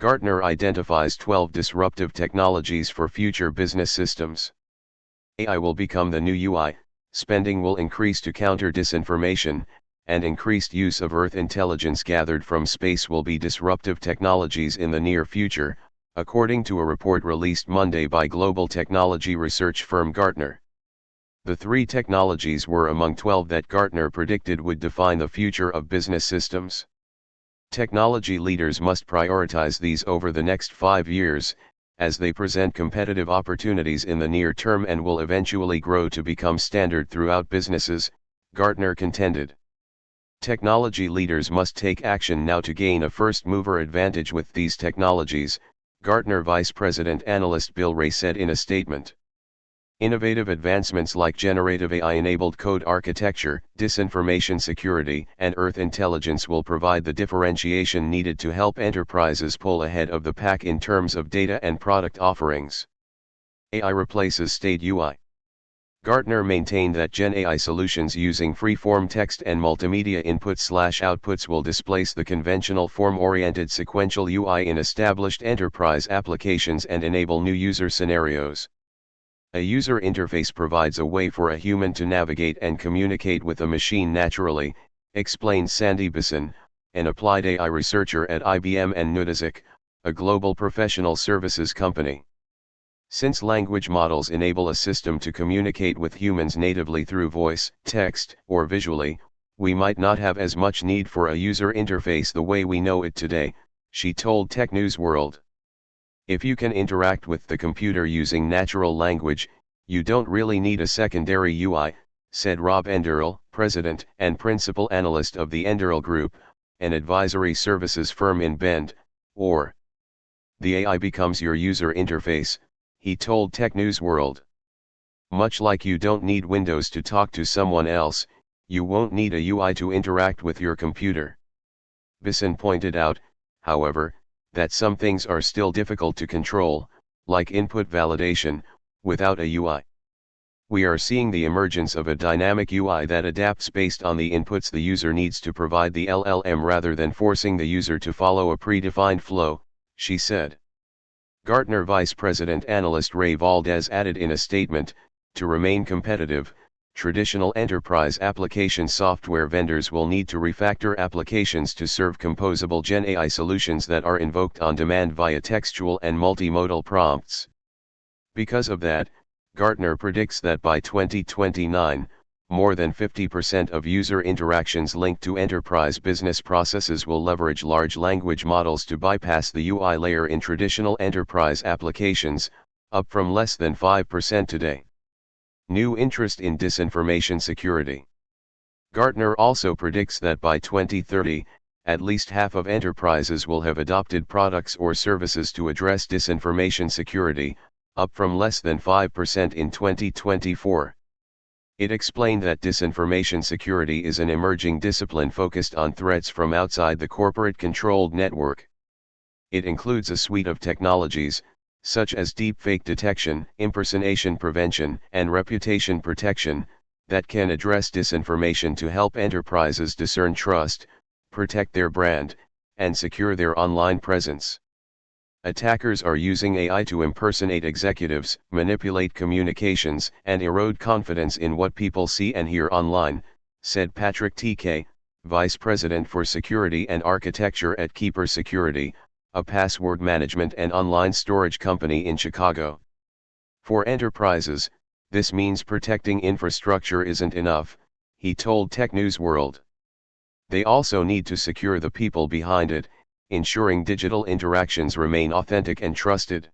Gartner identifies 12 disruptive technologies for future business systems. AI will become the new UI, spending will increase to counter disinformation, and increased use of Earth intelligence gathered from space will be disruptive technologies in the near future, according to a report released Monday by global technology research firm Gartner. The 3 technologies were among 12 that Gartner predicted would define the future of business systems. Technology leaders must prioritize these over the next 5 years, as they present competitive opportunities in the near term and will eventually grow to become standard throughout businesses, Gartner contended. Technology leaders must take action now to gain a first-mover advantage with these technologies, Gartner Vice President Analyst Bill Ray said in a statement. Innovative advancements like generative AI-enabled code architecture, disinformation security, and Earth intelligence will provide the differentiation needed to help enterprises pull ahead of the pack in terms of data and product offerings. AI replaces state UI. Gartner maintained that Gen AI solutions using free-form text and multimedia inputs/outputs will displace the conventional form-oriented sequential UI in established enterprise applications and enable new user scenarios. A user interface provides a way for a human to navigate and communicate with a machine naturally, explains Sandy Bisson, an applied AI researcher at IBM and Nutasik, a global professional services company. Since language models enable a system to communicate with humans natively through voice, text, or visually, we might not have as much need for a user interface the way we know it today, she told Tech News World. If you can interact with the computer using natural language, you don't really need a secondary UI, said Rob Enderle, president and principal analyst of the Enderle Group, an advisory services firm in Bend, or. The AI becomes your user interface, he told Tech News World. Much like you don't need Windows to talk to someone else, you won't need a UI to interact with your computer. Bisson pointed out, however, that some things are still difficult to control, like input validation, without a UI. We are seeing the emergence of a dynamic UI that adapts based on the inputs the user needs to provide the LLM rather than forcing the user to follow a predefined flow, she said. Gartner Vice President Analyst Ray Valdez added in a statement, to remain competitive, traditional enterprise application software vendors will need to refactor applications to serve composable Gen AI solutions that are invoked on demand via textual and multimodal prompts. Because of that, Gartner predicts that by 2029, more than 50% of user interactions linked to enterprise business processes will leverage large language models to bypass the UI layer in traditional enterprise applications, up from less than 5% today. New interest in disinformation security. Gartner also predicts that by 2030, at least half of enterprises will have adopted products or services to address disinformation security, up from less than 5% in 2024. It explained that disinformation security is an emerging discipline focused on threats from outside the corporate-controlled network. It includes a suite of technologies, such as deepfake detection, impersonation prevention, and reputation protection, that can address disinformation to help enterprises discern trust, protect their brand, and secure their online presence. Attackers are using AI to impersonate executives, manipulate communications, and erode confidence in what people see and hear online, said Patrick TK, Vice President for Security and Architecture at Keeper Security, a password management and online storage company in Chicago. For enterprises, this means protecting infrastructure isn't enough, he told Tech News World. They also need to secure the people behind it, ensuring digital interactions remain authentic and trusted.